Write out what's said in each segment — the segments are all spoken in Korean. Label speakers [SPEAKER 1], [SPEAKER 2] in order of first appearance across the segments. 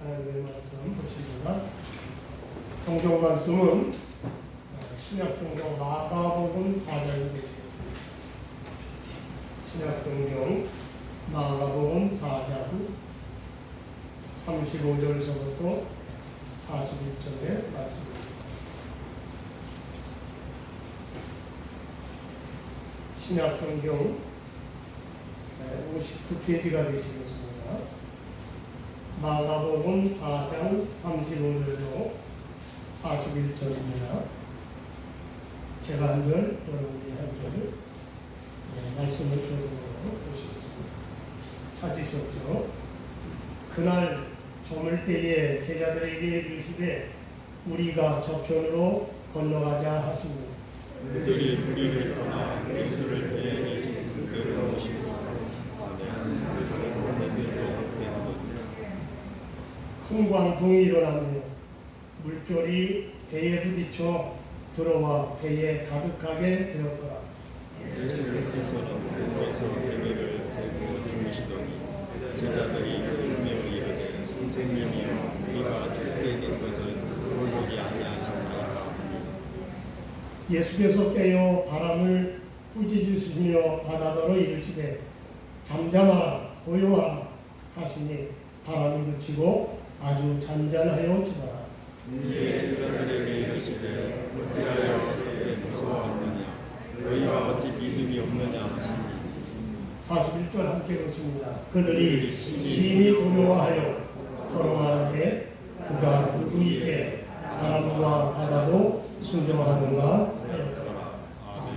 [SPEAKER 1] 하나님의 말씀 보시겠습니다. 성경 말씀은 신약성경 마가복음 4장이 되시겠습니다. 신약성경 마가복음 4장 35절에서부터 41절의 말씀입니다. 신약성경 59페이지가 되시겠습니다. 마가복음 4장 35절로 41절입니다. 제가 한 절, 여러분이 한 절, 말씀을 교독으로 보시겠습니다. 찾으셨죠? 그날 저물 때에 제자들에게 이르시되 우리가 저편으로 건너가자 하시니
[SPEAKER 2] 그들이 우리를 떠나 예수를 배에 그들을 모시고
[SPEAKER 1] 큰 광풍이 일어나며 물결이 배에 부딪혀 들어와 배에 가득하게 되었더라.
[SPEAKER 2] 예수께서는 물에서 그들을 데리고 주무시더니 제자들이 울며 이르되 선생님이여 우리가 죽게 된 것을 돌보지 아니하셨나이까 하니
[SPEAKER 1] 예수께서 깨어 바람을 꾸짖으시며 바다더러 이르시되 잠잠하라 고요하라 하시니 바람이 그치고 아주 잔잔하여 지더라.
[SPEAKER 2] 이에 제자들에게 이르시되 어찌하여 그렇게 무서워하느냐 너희가 어찌 믿음이 없느냐 하시니
[SPEAKER 1] 41절 함께 보십니다. 그들이 심히 두려워하여 서로 말하되 그가 누구이게 바람과 바다도 순종하는가 하였더라.
[SPEAKER 2] 아멘.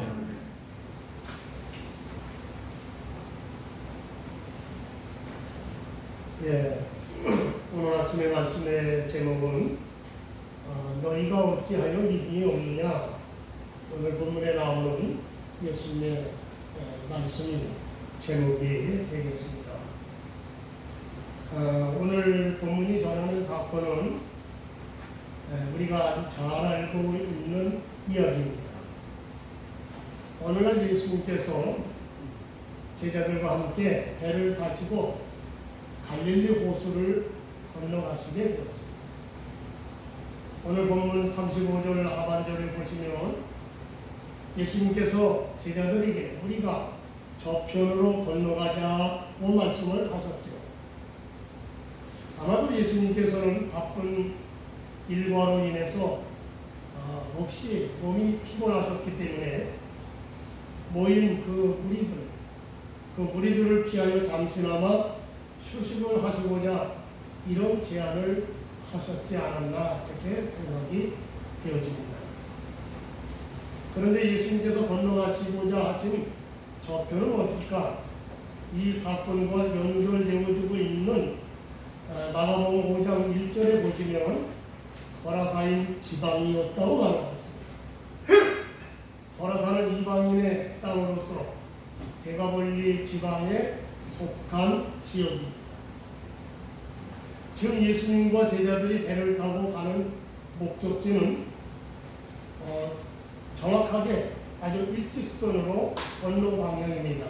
[SPEAKER 1] 오늘 아침의 말씀의 제목은 너희가 어찌하여 믿음이 없느냐. 오늘 본문에 나오는 예수님의 말씀이 제목이 되겠습니다. 오늘 본문이 전하는 사건은 우리가 아주 잘 알고 있는 이야기입니다. 어느 날 예수님께서 제자들과 함께 배를 타시고 갈릴리 호수를 건너가시게 되었습니다. 오늘 본문 35절 하반절에 보시면 예수님께서 제자들에게 우리가 저편으로 건너가자고 말씀을 하셨죠. 아마도 예수님께서는 바쁜 일과로 인해서 몹시 몸이 피곤하셨기 때문에 모인 그 무리들을 피하여 잠시나마 휴식을 하시고자 이런 제안을 하셨지 않았나 이렇게 생각이 되어집니다. 그런데 예수님께서 건너가시고자 하신 저편은 어딜까? 이 사건과 연결되어지고 있는 마가복음 5장 1절에 보시면 거라사인 지방이었다고 말하고 있습니다. 거라사는 이방인의 땅으로서 대가볼리 지방에 속한 지역입니다. 지금 예수님과 제자들이 배를 타고 가는 목적지는 정확하게 아주 일직선으로 건너 방향입니다.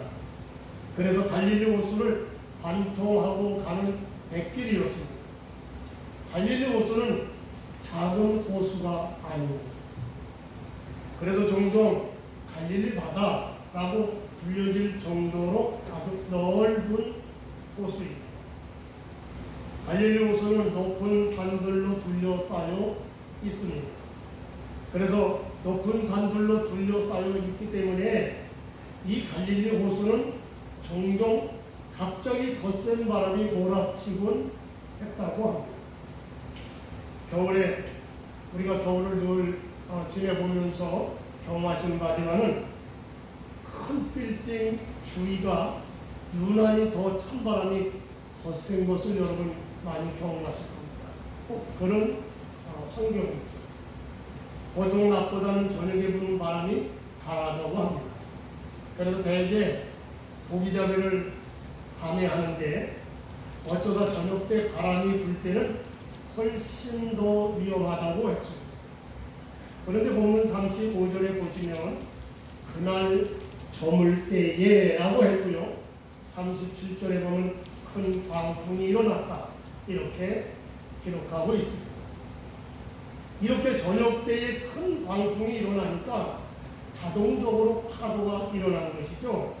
[SPEAKER 1] 그래서 갈릴리 호수를 관통하고 가는 백길이었습니다. 갈릴리 호수는 작은 호수가 아닙니다. 그래서 종종 갈릴리 바다라고 불려질 정도로 아주 넓은 호수입니다. 갈릴리 호수는 높은 산들로 둘러싸여 있습니다. 그래서 높은 산들로 둘러싸여 있기 때문에 이 갈릴리 호수는 종종 갑자기 거센 바람이 몰아치곤 했다고 합니다. 겨울에 우리가 겨울을 늘 지내보면서 경험하신 바지만은 큰 빌딩 주위가 유난히 더 찬바람이 거센 것을 여러분 많이 경험하실 겁니다. 꼭 그런 환경이죠. 보통 낮보다는 저녁에 부는 바람이 강하다고 합니다. 그래서 대개 고기잡이를 밤에 하는데 어쩌다 저녁 때 바람이 불 때는 훨씬 더 위험하다고 했습니다. 그런데 본문 35절에 보시면 그날 저물 때에 라고 했고요. 37절에 보면 큰 광풍이 일어났다 이렇게 기록하고 있습니다. 이렇게 저녁 때에 큰 광풍이 일어나니까 자동적으로 파도가 일어나는 것이죠.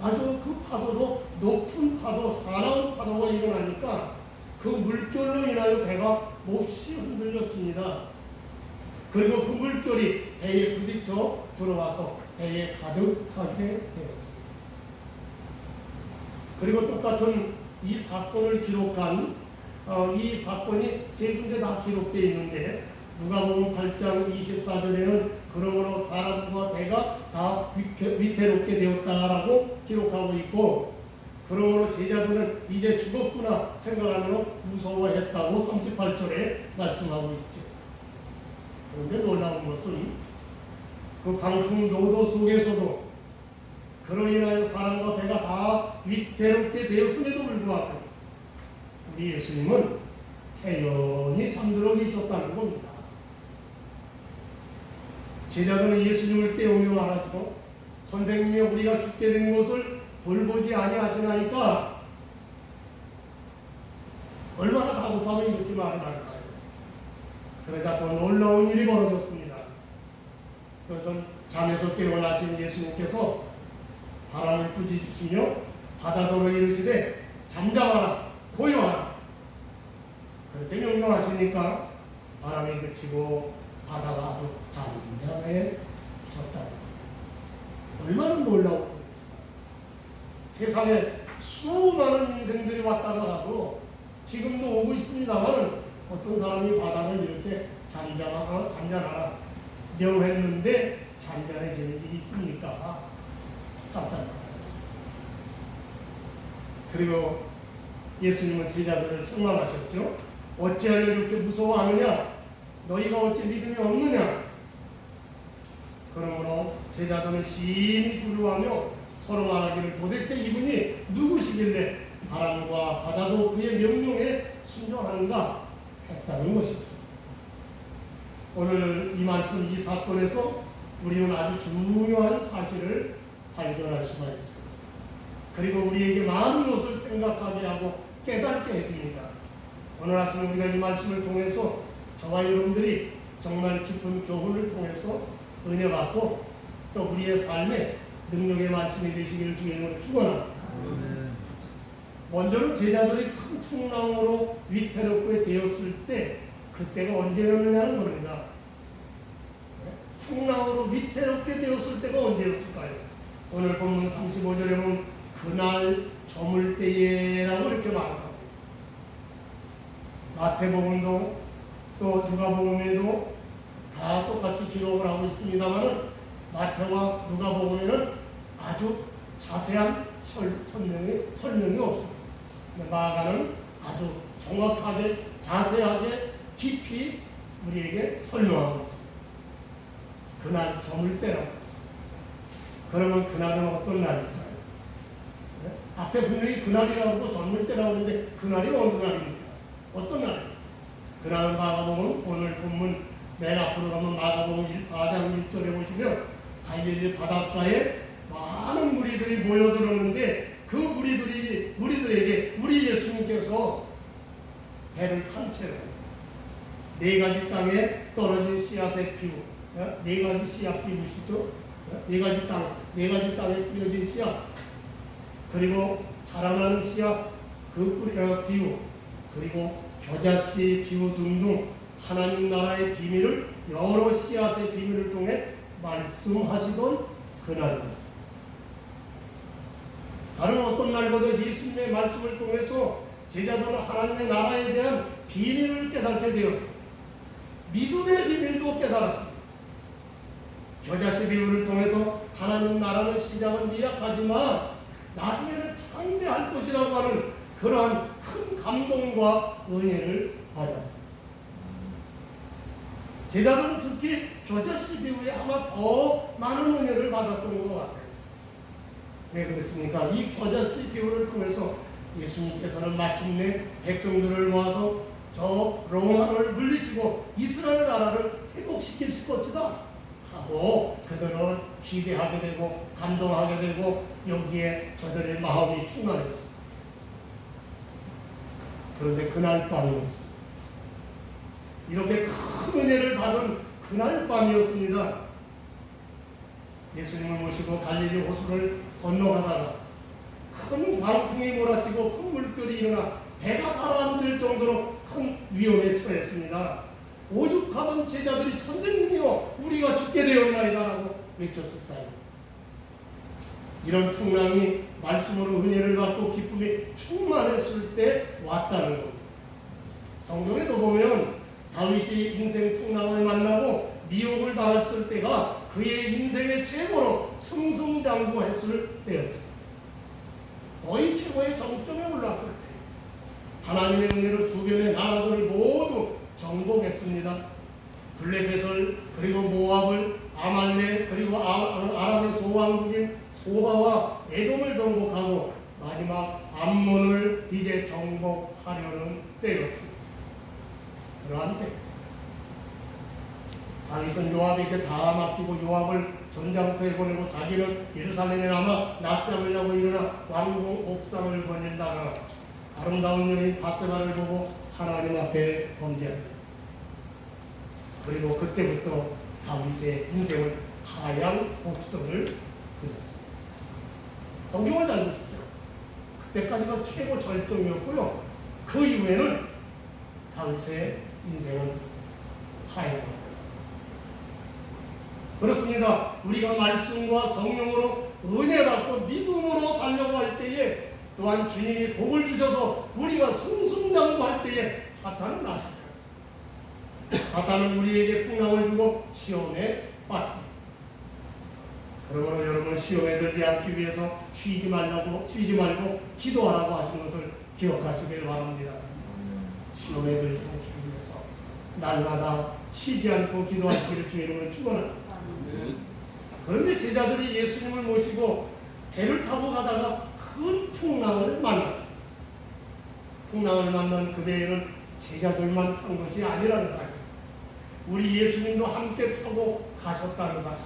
[SPEAKER 1] 아주 그 파도도 높은 파도, 사나운 파도가 일어나니까 그 물결로 인하여 배가 몹시 흔들렸습니다. 그리고 그 물결이 배에 부딪혀 들어와서 배에 가득하게 되었습니다. 그리고 똑같은 이 사건을 기록한 이 사건이 세 군데 다 기록되어 있는데 누가복음 8장 24절에는 그러므로 사람과 배가 다 위태롭게 되었다라고 기록하고 있고, 그러므로 제자들은 이제 죽었구나 생각하며 무서워했다고 38절에 말씀하고 있죠. 그런데 놀라운 것은 그 방풍 노도 속에서도 그로 인하여 사람과 배가 다 위태롭게 되었음에도 불구하고 우리 예수님은 태연히 잠들어 계셨다는 겁니다. 제자들은 예수님을 깨우며 말하죠. 선생님이 우리가 죽게 된 것을 돌보지 아니하시나이까. 얼마나 다급하면 이렇게 말을 할까요? 그러자 더 놀라운 일이 벌어졌습니다. 그것은 잠에서 깨어나신 예수님께서 바람을 꾸짖으시며 바다더러 이르시되 잠잠하라 고요하라. 그렇게 명령하시니까 바람이 그치고 바다가 아주 잔잔해졌다. 얼마나 놀라운, 세상에 수많은 인생들이 왔다가 가도 지금도 오고 있습니다만 어떤 사람이 바다를 이렇게 잔잔하라 명했는데 잔잔해지는 일이 있습니까? 깜짝 놀라요. 그리고 예수님은 제자들을 책망하셨죠. 어찌하여 이렇게 무서워하느냐? 너희가 어찌 믿음이 없느냐? 그러므로 제자들은 심히 두려워하며 서로 말하기를 도대체 이분이 누구시길래 바람과 바다도 그의 명령에 순종하는가 했다는 것이죠. 오늘 이 말씀, 이 사건에서 우리는 아주 중요한 사실을 발견할 수가 있습니다. 그리고 우리에게 많은 것을 생각하게 하고 깨닫게 해줍니다. 오늘 아침 우리가 이 말씀을 통해서 저와 여러분들이 정말 깊은 교훈을 통해서 은혜 받고 또 우리의 삶에 능력의 말씀이 되시기를 주님으로 축원합니다. 먼저는 제자들이 큰 풍랑으로 위태롭게 되었을 때, 그때가 언제였느냐는 겁니다. 풍랑으로 위태롭게 되었을 때가 언제였을까요? 오늘 본문 35절에 보면 그날 저물 때에라고 이렇게 말합니다. 마태복음도 또 누가복음에도 다 똑같이 기록을 하고 있습니다만 마태와 누가복음에는 아주 자세한 설명이 없습니다. 마가는 아주 정확하게 자세하게 깊이 우리에게 설명하고 있습니다. 그날 저물 때라고 했습니다. 그러면 그날은 어떤 날일까요? 네? 앞에 분명히 그날이라고 저물 때라고 하는데 그날이 어느 날입니까? 어떤 날입니까? 그날은 마가복음 오늘 본문 맨 앞으로 가면 마가복음 4장 1절에 보시면 갈릴리 바닷가에 많은 무리들이 모여들었는데 그 무리들에게 우리 예수님께서 배를 탄 채로 네 가지 땅에 떨어진 씨앗의 피우, 네 가지 씨앗 피우시죠? 네 가지 땅에 뿌려진 씨앗, 그리고 자라나는 씨앗 그 비유, 그리고 겨자씨 비유 등등 하나님 나라의 비밀을 여러 씨앗의 비밀을 통해 말씀하시던 그날이었습니다. 다른 어떤 날보다 예수님의 말씀을 통해서 제자들은 하나님의 나라에 대한 비밀을 깨닫게 되었습니다. 믿음의 비밀도 깨달았습니다. 겨자씨 비유를 통해서 하나님 나라의 시작은 미약하지만 나중에는 창대할 것이라고 하는 그러한 큰 감동과 은혜를 받았습니다. 제자들은 특히 겨자씨 비유에 아마 더 많은 은혜를 받았던 것 같아요. 왜 그랬습니까? 이 겨자씨 비유를 통해서 예수님께서는 마침내 백성들을 모아서 저 로마를 물리치고 이스라엘 나라를 회복시킬 것이다 하고 그들을 기대하게 되고 감동하게 되고 여기에 저들의 마음이 충만했습니다. 그런데 그날 밤이었습니다. 이렇게 큰 은혜를 받은 그날 밤이었습니다. 예수님을 모시고 갈릴리 호수를 건너가다가 큰 광풍이 몰아치고 큰 물결이 일어나 배가 가라앉을 정도로 큰 위험에 처했습니다. 오죽하면 제자들이 선생님이여 우리가 죽게 되었나이다라고 외쳤을까요? 이런 풍랑이 말씀으로 은혜를 받고 기쁨이 충만했을 때 왔다는 겁니다. 성경에도 보면 다윗이 인생 풍랑을 만나고 미혹을 당했을 때가 그의 인생의 최고로 승승장구했을 때였습니다. 거의 최고의 정점에 올랐을 때 하나님의 은혜로 주변의 나라들을 모두 정복했습니다. 블레셋을 그리고 모압을 아말렉 그리고 아람의 소왕국인 소바와 에돔을 정복하고 마지막 암몬을 이제 정복하려는 때였습니다. 그러한 때 다윗은 요압에게 다 맡기고 요압을 전장터에 보내고 자기는 예루살렘에 남아 낮잠을 일어나 왕궁 옥상을 거닐다가 아름다운 여인 바세바를 보고 하나님 앞에 범죄합니다. 그리고 그때부터 다윗의 인생은 하얀 곡선을 그렸습니다. 성경을 잘 보시죠. 그때까지가 최고 절정이었고요. 그 이후에는 다윗의 인생은 하얀 겁니다. 그렇습니다. 우리가 말씀과 성령으로 은혜받고 믿음으로 살려고 할 때에 또한 주님이 복을 주셔서 우리가 승승장구할 때에 사탄은 나타나요. 사탄은 우리에게 풍랑을 주고 시험에 빠뜨립니다. 그러므로 여러분 시험에 들지 않기 위해서 쉬지 말고 기도하라고 하신 것을 기억하시길 바랍니다. 시험에 들지 않기 위해서 날마다 쉬지 않고 기도하시기를 주의 이름으로 축원합니다. 그런데 제자들이 예수님을 모시고 배를 타고 가다가 큰 풍랑을 만났습니다. 풍랑을 만난 그 배에는 제자들만 탄 것이 아니라는 사실, 우리 예수님도 함께 타고 가셨다는 사실.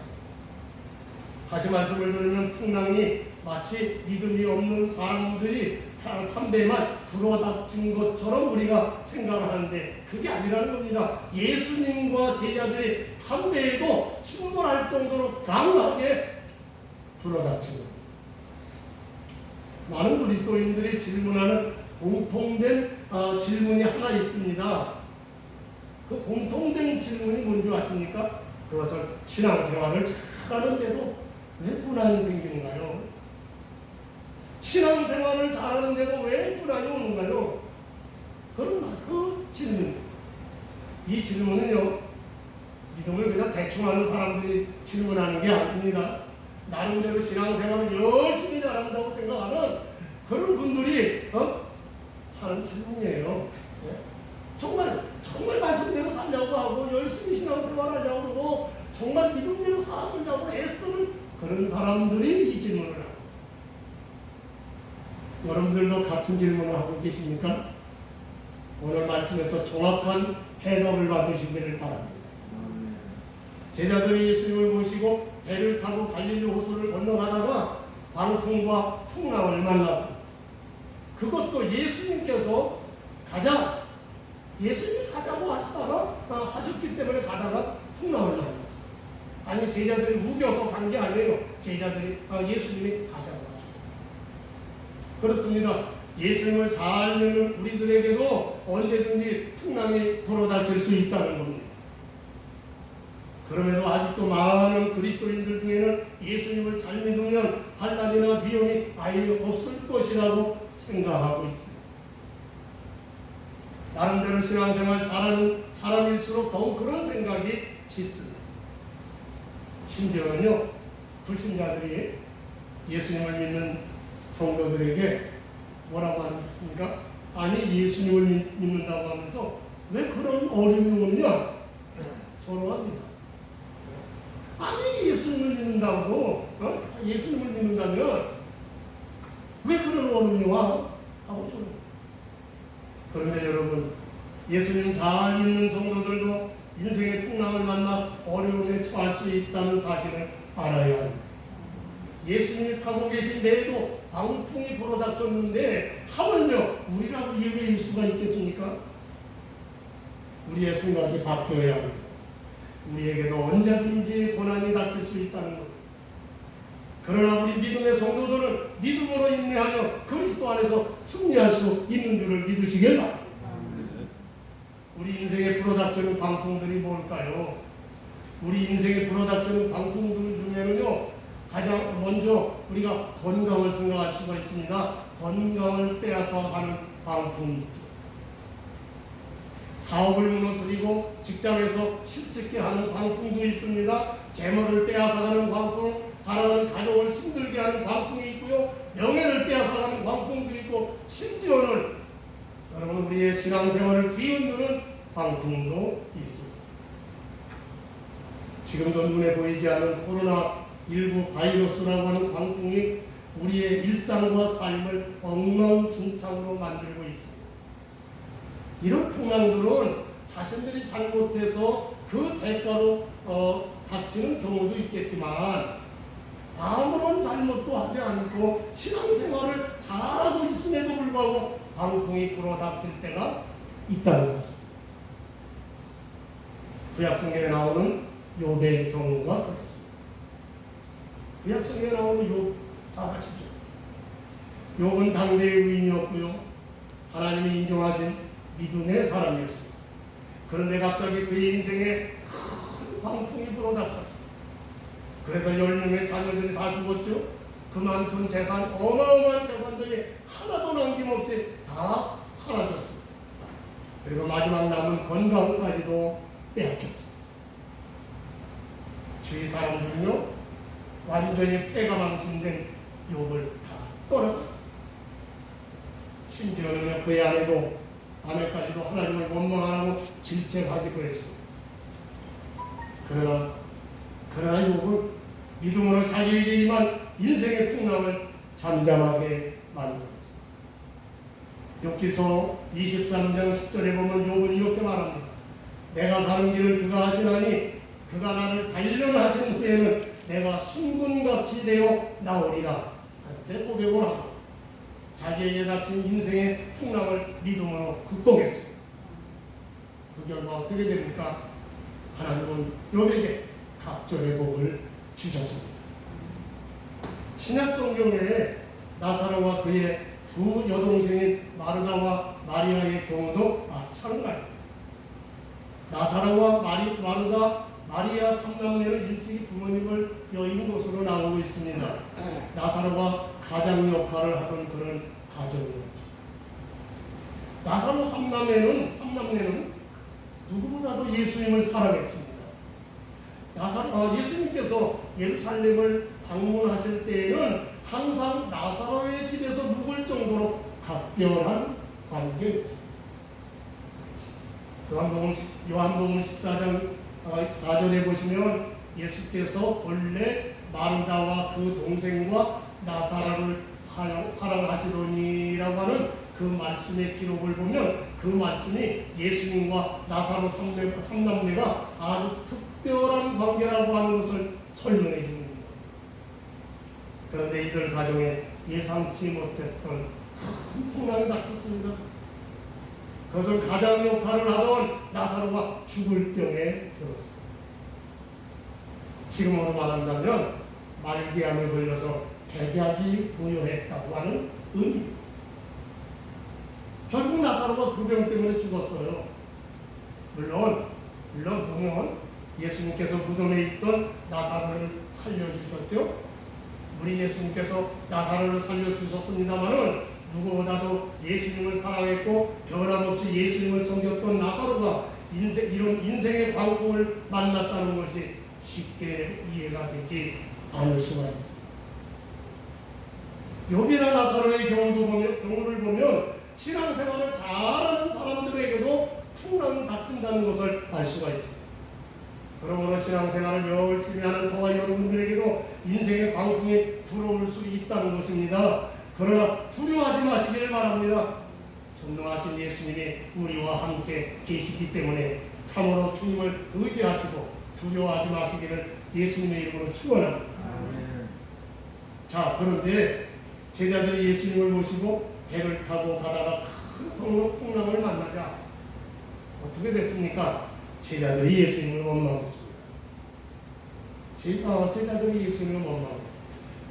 [SPEAKER 1] 다시 말씀을 드리면 풍랑이 마치 믿음이 없는 사람들이 탄 배만 불어닥친 것처럼 우리가 생각을 하는데 그게 아니라는 겁니다. 예수님과 제자들이 탄 배에도 침몰할 정도로 강하게 불어닥친 겁니다. 많은 그리스도인들이 질문하는 공통된 질문이 하나 있습니다. 그 공통된 질문이 뭔지 아십니까? 그것은 신앙생활을 잘하는데도 왜 고난이 생기는가요? 신앙생활을 잘하는데도 왜 고난이 오는가요? 그 질문. 이 질문은요, 믿음을 그냥 대충 하는 사람들이 질문하는 게 아닙니다. 나름대로 신앙생활을 열심히 잘한다고 생각하는 그런 분들이 하는 질문이에요. 네? 정말 말씀대로 살려고 하고 열심히 신앙생활하려고 하고 정말 믿음대로 살아보려고 애쓰는 그런 사람들이 이 질문을 하고, 여러분들도 같은 질문을 하고 계십니까? 오늘 말씀에서 정확한 해답을 받으시기를 바랍니다. 제자들이 예수님을 모시고 배를 타고 갈릴리 호수를 건너가다가 광풍과 풍랑을 만났습니다. 그것도 예수님께서 예수님이 가자고 하시다가 하셨기 때문에 가다가 풍랑을 만났어요. 아니 제자들이 우겨서 간 게 아니에요. 제자들이 예수님이 가자고 하셨어요. 그렇습니다. 예수님을 잘 믿는 우리들에게도 언제든지 풍랑이 불어닥칠 수 있다는 겁니다. 그럼에도 아직도 많은 그리스도인들 중에는 예수님을 잘 믿으면 환난이나 위험이 아예 없을 것이라고 생각하고 있습니다. 나름대로 신앙생활 잘하는 사람일수록 더욱 그런 생각이 짙습니다. 심지어는요, 불신자들이 예수님을 믿는 성도들에게 뭐라고 합니까? 아니 예수님을 믿는다고 하면서 왜 그런 어려움이 오느냐? 저러 합니다. 아니 예수님을 믿는다고 예수님을 믿는다면 왜 그런 어려움이 와? 하고 저러. 그런데 여러분, 예수님 잘 믿는 성도들도 인생의 풍랑을 만나 어려움에 처할 수 있다는 사실을 알아야 합니다. 예수님이 타고 계신 배에도 광풍이 불어닥쳤는데 하물며 우리라고 예외일 수가 있겠습니까? 우리의 생각이 바뀌어야 합니다. 우리에게도 언제든지 고난이 닥칠 수 있다는 것. 그러나 우리 믿음의 성도들은 믿음으로 인내하며 그리스도 안에서 승리할 수 있는 줄을 믿으시길 바랍니다. 우리 인생에 불어닥치는 광풍들이 뭘까요? 우리 인생에 불어닥치는 광풍들 중에는요, 가장 먼저 우리가 건강을 생각할 수가 있습니다. 건강을 빼앗아 가는 광풍이 있죠. 사업을 무너뜨리고 직장에서 실직게 하는 광풍도 있습니다. 재물을 빼앗아가는 광풍, 사랑하는 가족을 힘들게 하는 광풍이 있고요. 명예를 빼앗아가는 광풍도 있고, 심지어는 여러분 우리의 신앙생활을 뒤흔드는 광풍도 있습니다. 지금도 눈에 보이지 않는 코로나19 바이러스라고 하는 광풍이 우리의 일상과 삶을 엉망진창으로 만들고 있습니다. 이런 풍랑들은 자신들이 잘못해서 그 대가로 닥치는 경우도 있겠지만 아무런 잘못도 하지 않고 신앙생활을 잘하고 있음에도 불구하고 광풍이 불어닥칠 때가 있다는 사실. 구약성경에 나오는 욥의 경우가 그렇습니다. 구약성경에 나오는 욥 잘 아시죠? 욥은 당대의 의인이었고요, 하나님이 인정하신 믿음의 사람이었습니다. 그런데 갑자기 그의 인생에 큰 광풍이 불어닥쳤습니다. 그래서 10명의 자녀들이 다 죽었죠. 그만둔 재산, 어마어마한 재산들이 하나도 남김없이 다 사라졌습니다. 그리고 마지막 남은 건강까지도 빼앗겼습니다. 주위 사람들은요, 완전히 폐가 망신된 욥을 다 떠나갔습니다. 심지어는 그의 아내까지도 하나님을 원망하고 질책하기도 했습니다. 그러나 욥은 믿음으로 자기에게 임한 인생의 풍랑을 잠잠하게 만들었습니다. 욥기서 23장 10절에 보면 욥은 이렇게 말합니다. 내가 가는 길을 그가 아시나니 그가 나를 단련하신 후에는 내가 순금같이 되어 나오리라. 그때 고백을 하고 자기에게 닥친 인생의 풍랑을 믿음으로 극복했습니다. 그 결과 어떻게 됩니까? 하나님은 욥에게 갑절의 복을 주셨습니다. 신약 성경에 나사로와 그의 두 여동생인 마르다와 마리아의 경우도 마찬가지입니다. 나사로와 마르다, 마리아 3남매는 일찍이 부모님을 여인 곳으로 나오고 있습니다. 나사로가 가장 역할을 하던 그런 가정이었죠. 나사로 3남매는 누구보다도 예수님을 사랑했습니다. 예수님께서 예루살렘을 방문하실 때에는 항상 나사로의 집에서 묵을 정도로 각별한 관계였습니다. 요한복음 14장 4절에 보시면 예수께서 본래 마르다와 그 동생과 나사로를 사랑하시더니라고 하는 그 말씀의 기록을 보면 그 말씀이 예수님과 나사로 3남매가 아주 특별한 관계라고 하는 것을 설명해 줍니다. 그런데 이들 가정에 예상치 못했던 큰 풍랑이 닥쳤습니다. 그것을 가장 역할을 하던 나사로가 죽을 병에 들었습니다. 지금으로 말한다면 말기암에 걸려서 백약이 무효했다고 하는 의미입니다. 결국 나사로가 그 병 때문에 죽었어요. 물론 보면 예수님께서 무덤에 있던 나사로를 살려주셨죠. 우리 예수님께서 나사로를 살려주셨습니다마는 누구보다도 예수님을 사랑했고 변함없이 예수님을 섬겼던 나사로가 이런 인생의 광풍을 만났다는 것이 쉽게 이해가 되지 않을 수가 있습니다. 욥이나 나사로의 경우를 보면 신앙생활을 잘하는 사람들에게도 풍랑이 닥친다는 것을 알 수가 있습니다. 그러므로 신앙생활을 열심히 하는 저와 여러분들에게도 인생의 광풍이 불어올 수 있다는 것입니다. 그러나 두려워하지 마시기를 바랍니다. 전능하신 예수님이 우리와 함께 계시기 때문에 참으로 주님을 의지하시고 두려워하지 마시기를 예수님의 이름으로 축원합니다. 자, 그런데 제자들이 예수님을 모시고 배를 타고 가다가 큰 풍랑을 만나자 어떻게 어떻게 됐습니까? 제자들이 예수님을 원망했습니다. 제자들이 예수님을 원망했습니다.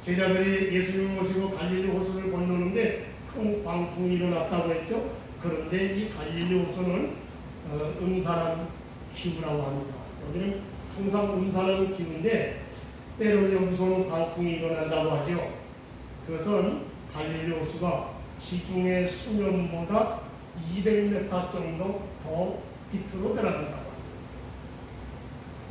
[SPEAKER 1] 제자들이 예수님을 모시고 갈릴리 호수를 건너는데 큰 광풍이 일어났다고 했죠. 그런데 이 갈릴리 호수는 음산한 기후라고 합니다. 여기는 항상 음산한 기후인데 때로는 무서운 광풍이 일어난다고 하죠. 그것은 갈릴리 호수가 지중해 수면보다 200m 정도 더 밑으로 들어간다고 합니다.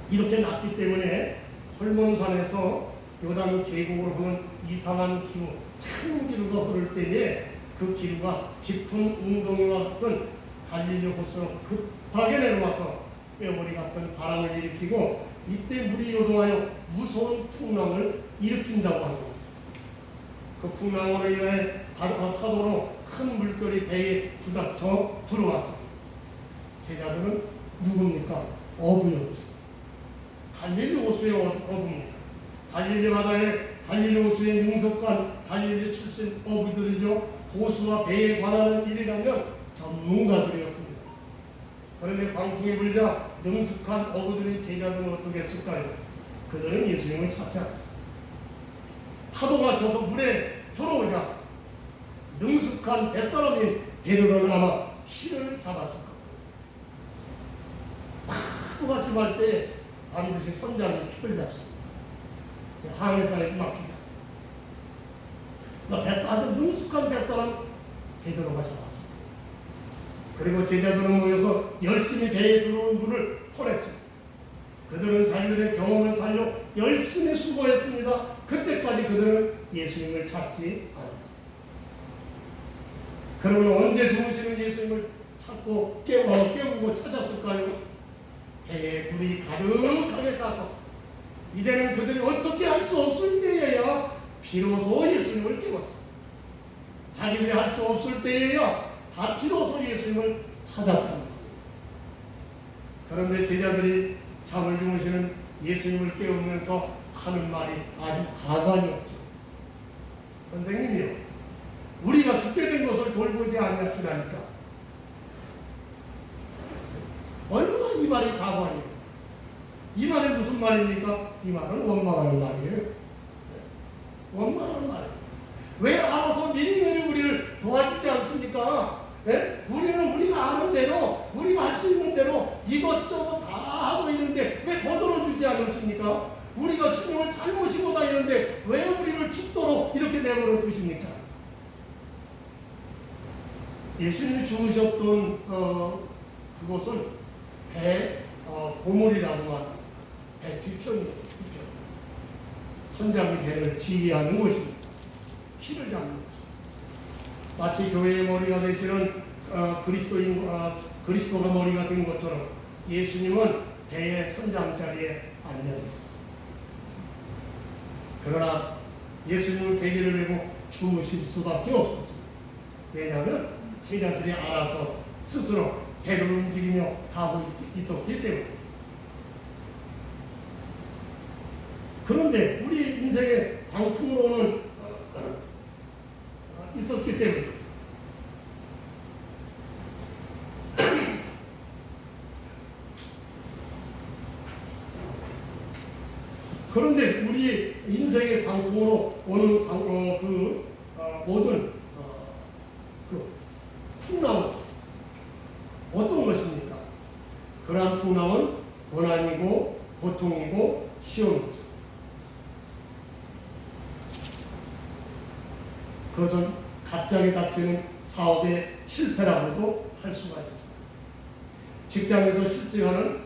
[SPEAKER 1] 이렇게 낮기 때문에 헐몬산에서 요단 계곡으로 흐르는 이상한 기후, 찬 기류가 흐를 때에 그 기류가 깊은 웅덩이와 같은 갈릴리 호수로 급하게 내려와서 뼈머리 같은 바람을 일으키고 이때 물이 요동하여 무서운 풍랑을 일으킨다고 합니다. 그 풍랑으로 인해 파도로 큰 물결이 배에 부닥쳐 들어왔습니다. 제자들은 누굽니까? 어부였죠. 갈릴리 호수의 어부입니다. 갈릴리 바다에 갈릴리 호수의 능석관 갈릴리 출신 어부들이죠. 호수와 배에 관한 일이라면 전문가들이었습니다. 그런데 광풍이 불자 능숙한 어부들인 제자들은 어떻게 했을까요? 그들은 예수님을 찾지 않았습니다. 파도가 쳐서 물에 들어오자 능숙한 뱃사람인 베드로는 아마 키를 잡았을 겁니다. 파도가 심할 때 반드시 선장이 키를 잡습니다. 항해사에게 맡기자. 아주 능숙한 뱃사람 베드로가 잡았습니다. 그리고 제자들은 모여서 열심히 배에 들어온 물을 퍼냈습니다. 그들은 자기들의 경험을 살려 열심히 수고했습니다. 그때까지 그들은 예수님을 찾지 않았습니다. 그러면 언제 주무시는 예수님을 찾고 깨우고 찾았을까요? 배에 물이 가득하게 차서 이제는 그들이 어떻게 할 수 없을 때에야 비로소 예수님을 깨웠습니다. 자기들이 할 수 없을 때에야 비로소 예수님을 찾았다. 그런데 제자들이 잠을 주무시는 예수님을 깨우면서 하는 말이 아주 가관이었죠. 선생님이요, 우리가 죽게 된 것을 돌보지 않으시라니까. 얼마나 이 말이 가관이에요. 이 말이 무슨 말입니까? 이 말은 원망하는 말이에요. 원망하는 말이에요. 왜 알아서 미리미리 우리를 도와주지 않습니까? 네? 우리는 우리가 아는 대로, 우리가 할 수 있는 대로 이것저것 다 하고 있는데 왜 거들어주지 않습니까? 우리가 주님을 잘 모시고 다니는데 왜 우리를 죽도록 이렇게 내버려 두십니까? 예수님이 주무셨던 그곳은 고물이라고 하는 배 뒤편이에요. 뒤편. 선장이 배를 지휘하는 곳입니다. 키를 잡는 곳입니다. 마치 교회의 머리가 되시는 그리스도가 머리가 된 것처럼 예수님은 배의 선장 자리에 앉아 계셨습니다. 그러나 예수님은 배기를 메고 주무실 수밖에 없었습니다. 왜냐하면 제자들이 알아서 스스로 배를 움직이며 가고 있었기 때문에. 그런데 우리 인생의 광풍으로는 있었기 때문에 그런데 우리 인생의 광풍으로 오는 모든 풍랑은 어떤 것입니까? 그러한 풍랑은 고난이고 고통이고 시험이죠. 그것은 갑자기 닥치는 사업의 실패라고도 할 수가 있습니다. 직장에서 실직하는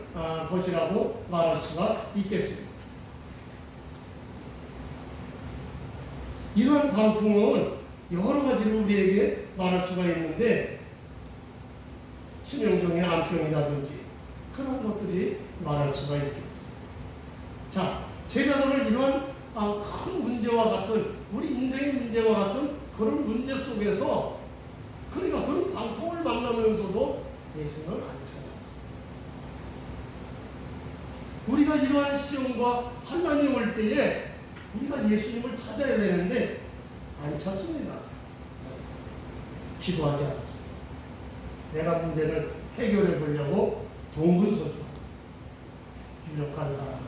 [SPEAKER 1] 것이라고 말할 수가 있겠습니다. 이러한 광풍은 여러 가지로 우리에게 말할 수가 있는데 치명적인 암병이라든지 그런 것들이 말할 수가 있겠죠. 자, 제자들은 이러한 큰 문제와 같은 우리 인생의 문제와 같은 그런 문제 속에서 그러니까 그런 광풍을 만나면서도 예수님을 안 찾았습니다. 우리가 이러한 시험과 환난이 올 때에 우리가 예수님을 찾아야 되는데 안 찾습니다. 기도하지 않습니다. 내가 문제를 해결해 보려고 동분서주 유력한 사람,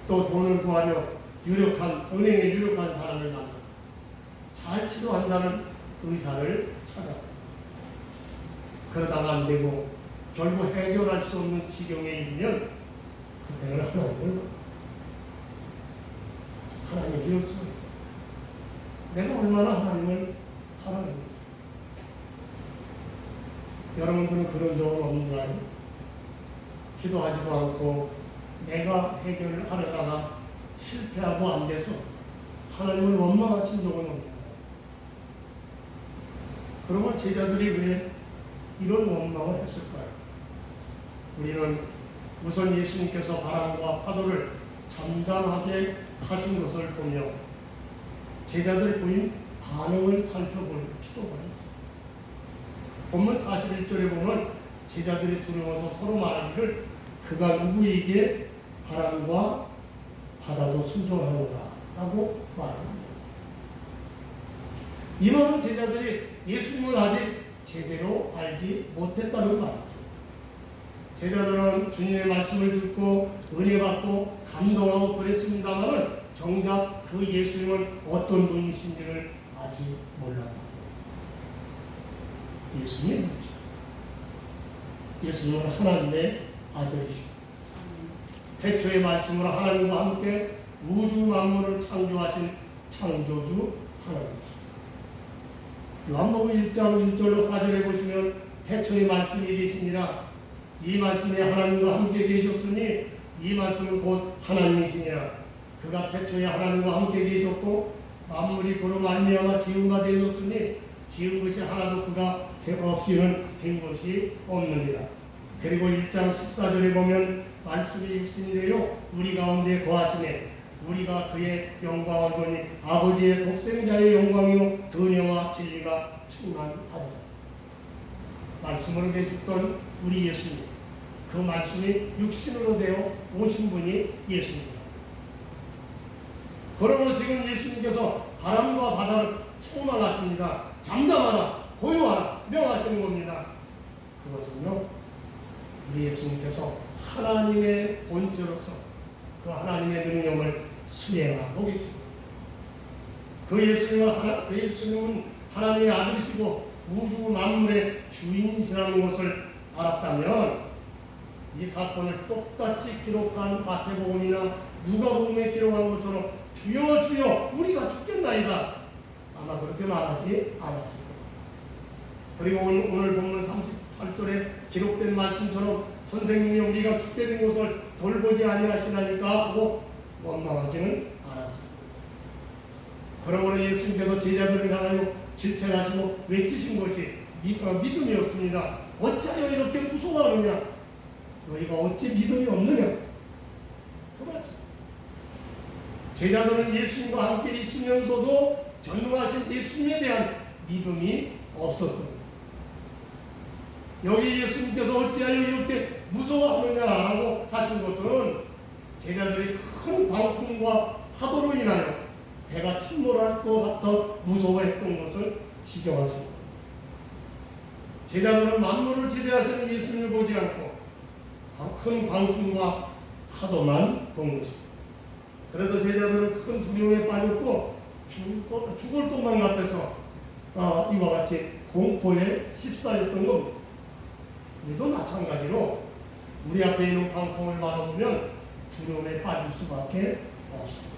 [SPEAKER 1] 또 돈을 구하려 은행에 유력한 사람을 만나 잘 치료한다는 의사를 찾아. 그러다가 안 되고 결국 해결할 수 없는 지경에 이르면 그때는 하나님을 비울 수가 있어. 내가 얼마나 하나님을 사랑합니까? 여러분들은 그런 적은 없는가요? 기도하지도 않고 내가 해결을 하려다가 실패하고 안 돼서 하나님을 원망하신 적은 없나요? 그러면 제자들이 왜 이런 원망을 했을까요? 우리는 우선 예수님께서 바람과 파도를 잠잠하게 하신 것을 보며 제자들이 보인 반응을 살펴볼 필요가 있습니다. 본문 41절에 보면 제자들이 두려워서 서로 말하기를 그가 누구에게 바람과 바다도 순종하는가 라고 말합니다. 이 말은 제자들이 예수님을 아직 제대로 알지 못했다는 말이죠. 제자들은 주님의 말씀을 듣고 은혜 받고 감동하고 그랬습니다만 정작 그 예수님은 어떤 분이신지를 아직 몰랐다. 예수님이 누구시죠? 예수님은 하나님의 아들이시죠. 태초의 말씀으로 하나님과 함께 우주 만물을 창조하신 창조주 하나님이시죠. 요한복음 1장 1절로 4절에 보시면 태초의 말씀이 계시니라. 이 말씀이 하나님과 함께 계셨으니 이 말씀은 곧 하나님이시니라. 그가 태초에 하나님과 함께 계셨고 만물이 그로 말미암아 지은 바 되었으니 지은 것이 하나도 그가 없이는 된 것이 없느니라. 그리고 1장 14절에 보면 말씀이 육신이 되어 우리 가운데 거하시네. 우리가 그의 영광을 보니 아버지의 독생자의 영광이요 은혜와 진리가 충만하더라. 말씀으로 계셨던 우리 예수님, 그 말씀이 육신으로 되어 오신 분이 예수입니다. 그러므로 지금 예수님께서 바람과 바다를 충만하십니다. 잠잠하라, 고요하라 명하시는 겁니다. 그것은요, 우리 예수님께서 하나님의 본체로서 그 하나님의 능력을 수행하고 계십니다. 그 예수님은 하나님의 아들이시고 우주 만물의 주인이시라는 것을 알았다면 이 사건을 똑같이 기록한 마태복음이나 누가복음에 기록한 것처럼 주여 주여 우리가 죽겠나이다 아마 그렇게 말하지 않았을 겁니다. 그리고 오늘 본문 38절에 기록된 말씀처럼 선생님이 우리가 죽게 된 것을 돌보지 아니하시나니까 하고 원망하지는 않았습니다. 그러므로 예수님께서 제자들을 향하여 질책하시고 외치신 것이 믿음이었습니다. 어찌하여 이렇게 무서워하느냐? 너희가 어찌 믿음이 없느냐? 그 말씀. 제자들은 예수님과 함께 있으면서도 전능하신 예수님에 대한 믿음이 없었던 여기 예수님께서 어찌하여 이렇게 무서워하느냐라고 하신 것은 제자들이 큰 광풍과 파도로 인하여 배가 침몰할 것 같아 무서워했던 것을 지적하십니다. 제자들은 만물을 지배하시는 예수님을 보지 않고 큰 광풍과 파도만 본 것입니다. 그래서 제자들은 큰 두려움에 빠졌고 죽을 것만 같아서 이와 같이 공포에 휩싸였던 겁니다. 우리도 마찬가지로 우리 앞에 있는 광풍을 바라보면 두려움에 빠질 수밖에 없습니다.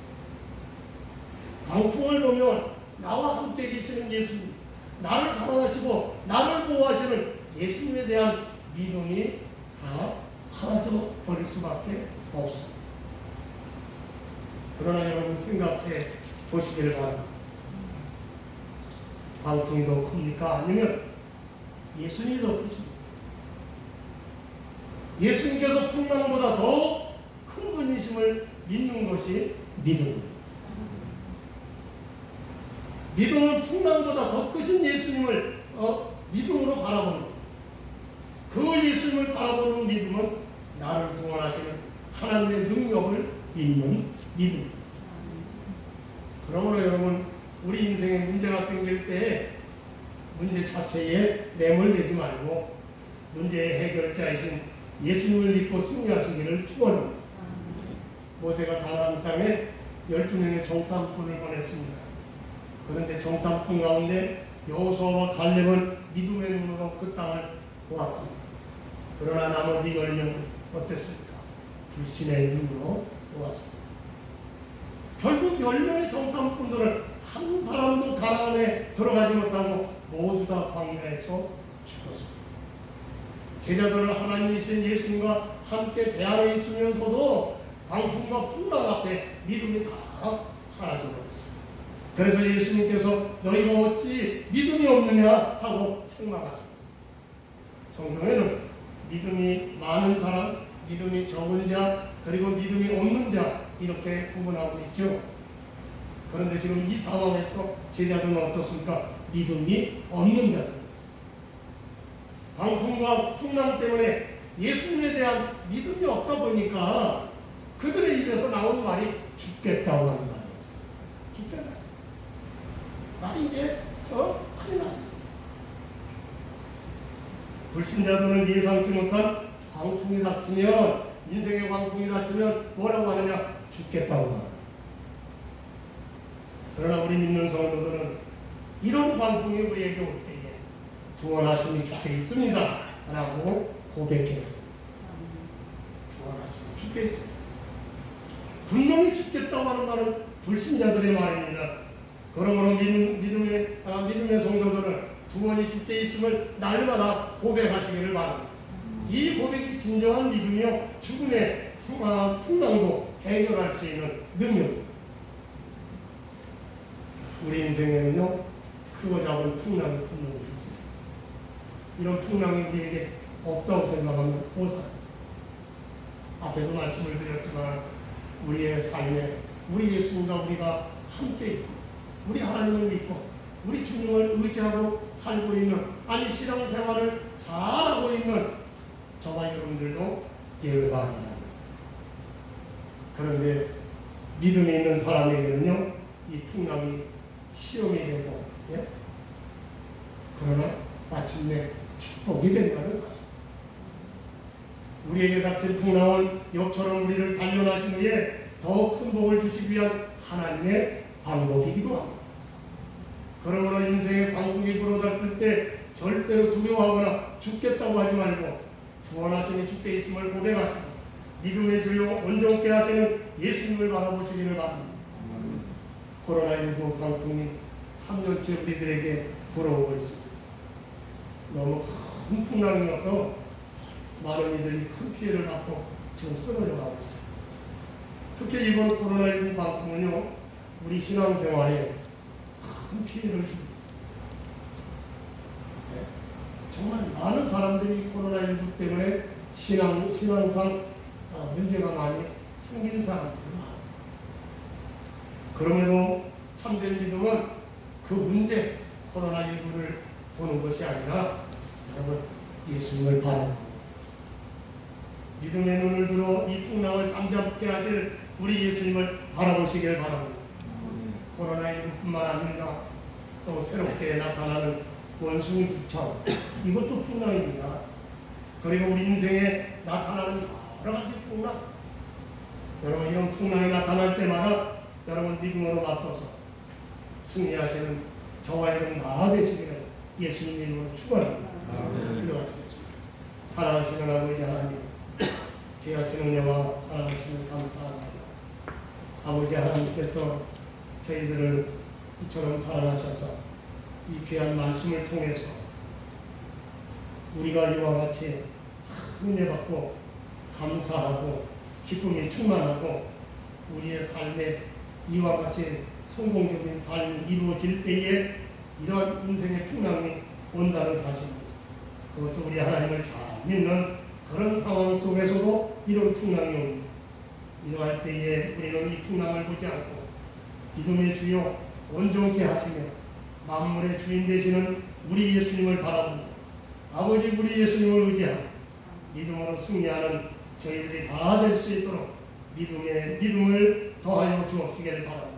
[SPEAKER 1] 광풍을 보면 나와 함께 계시는 예수님, 나를 사랑하시고 나를 보호하시는 예수님에 대한 믿음이 다 사라져 버릴 수밖에 없습니다. 그러나 여러분 생각해 보시길 바랍니다. 광풍이 더 큽니까? 아니면 예수님이 더 크십니까? 예수님께서 풍랑보다 더 큰 분이심을 믿는 것이 믿음입니다. 믿음은 풍랑보다 더 크신 예수님을 믿음으로 바라보는 그 예수님을 바라보는 믿음은 나를 구원하시는 하나님의 능력을 믿는 믿음. 그러므로 여러분 우리 인생에 문제가 생길 때 문제 자체에 매몰되지 말고 문제의 해결자이신 예수님을 믿고 승리하시기를 축원합니다. 모세가 가나안 땅에 12명의 정탐꾼을 보냈습니다. 그런데 정탐꾼 가운데 여호수아와 갈렙은 믿음의 눈으로 그 땅을 보았습니다. 그러나 나머지 10명은 어땠습니까? 불신의 눈으로 보았습니다. 결국 10명의 정탐꾼들은 한 사람도 가나안에 들어가지 못하고 모두 다 광야에서 죽었습니다. 제자들은 하나님이신 예수님과 함께 배 안에 있으면서도 광풍과 풍랑 앞에 믿음이 다 사라져버렸습니다. 그래서 예수님께서 너희가 어찌 믿음이 없느냐 하고 책망하십니다. 성경에는 믿음이 많은 사람, 믿음이 적은 자, 그리고 믿음이 없는 자 이렇게 구분하고 있죠. 그런데 지금 이 상황에서 제자들은 어떻습니까? 믿음이 없는 자들입니다. 광풍과 풍랑 때문에 예수님에 대한 믿음이 없다 보니까 그들의 입에서 나온 말이 죽겠다고 하는 말이에요. 죽겠다. 나 이제 큰일 났습니다. 불신자들은 예상치 못한 광풍이 닥치면, 인생의 광풍이 닥치면 뭐라고 하느냐? 죽겠다고 합니다. 그러나 우리 믿는 성도들은 이런 광풍이 우리에게 올 때에 구원하심이 주께 있습니다 라고 고백해요. 구원하심이 주께 있습니다. 분명히 죽겠다고 하는 말은 불신자들의 말입니다. 그러므로 믿음의 성도들은 구원이 주께 있음을 날마다 고백하시기를 바랍니다. 이 고백이 진정한 믿음이요 죽음의 풍랑도 해결할 수 있는 능력입니다. 우리 인생에는요 크고 작은 풍랑이 분명히 있습니다. 이런 풍랑이 우리에게 없다고 생각하면 오산입니다. 앞에도 말씀을 드렸지만 우리의 삶에 우리 예수님과 우리가 함께 있고 우리 하나님을 믿고 우리 주님을 의지하고 살고 있는, 아니 신앙생활을 잘하고 있는 저와 여러분들도 예외가 아닙니다. 그런데 믿음이 있는 사람에게는요 이 풍랑이 시험이 되고, 그러나 마침내 축복이 된다는 사실. 우리에게 닥친 풍랑은 역처럼 우리를 단련하신 후에 더 큰 복을 주시기 위한 하나님의 방법이기도 합니다. 그러므로 인생의 광풍이 불어닥칠 때 절대로 두려워하거나 죽겠다고 하지 말고 구원하심이 주께 있음을 고백하시고 믿음의 주요 온전케 하시는 예수님을 바라보시기를 바랍니다. 코로나19 광풍이 3년째 우리들에게 불어오고 있습니다. 너무 큰 풍랑이어서 많은 이들이 큰 피해를 받고 지금 쓰러져 가고 있습니다. 특히 이번 코로나19 광풍은요 우리 신앙생활에 큰 피해를 주고 있습니다. 정말 많은 사람들이 코로나19 때문에 신앙상 문제가 많이 생긴 사람들이 많아요. 그럼에도 참된 믿음은 그 문제, 코로나19를 보는 것이 아니라 여러분 예수님을 바라보고 믿음의 눈을 들어 이 풍랑을 잠잠케 하실 우리 예수님을 바라보시길 바랍니다. 코로나19뿐만 아니라 또 새롭게 나타나는 원숭이 두창, 이것도 풍랑입니다. 그리고 우리 인생에 나타나는 여러 가지 풍랑, 여러분 이런 풍랑이 나타날 때마다 여러분 믿음으로 맞서서 승리하시는 저와 여러분 다 되시기를 예수님 이름으로 축원합니다. 기도하시겠습니다. 사랑하시는 아버지 하나님, 귀하신 은혜와 사랑하시는 감사합니다. 아버지 하나님께서 저희들을 이처럼 사랑하셔서 이 귀한 말씀을 통해서 우리가 이와 같이 은혜 받고 감사하고 기쁨이 충만하고 우리의 삶에 이와 같이 성공적인 삶이 이루어질 때에 이러한 인생의 풍랑이 온다는 사실입니다. 그것도 우리 하나님을 잘 믿는 그런 상황 속에서도 이런 풍랑이 옵니다. 이러할 때에 우리는 이 풍랑을 보지 않고 믿음의 주요 온전케 하시며 만물의 주인 되시는 우리 예수님을 바라보고 아버지 우리 예수님을 의지하고 믿음으로 승리하는 저희들이 다 될 수 있도록 믿음을 더하여 주옵시기를 바랍니다.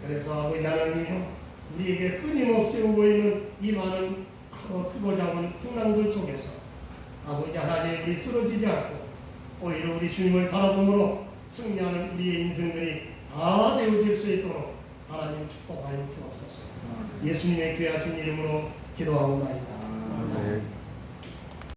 [SPEAKER 1] 그래서 아버지 하나님이요 우리에게 끊임없이 오고 있는 이 많은 크고 작은 풍랑들 속에서 아버지 하나님 우리 쓰러지지 않고 오히려 우리 주님을 바라봄으로 승리하는 우리의 인생들이 다 되어질 수 있도록 하나님 축복하여 주옵소서. 예수님의 귀하신 이름으로 기도하옵나이다.
[SPEAKER 2] 아멘.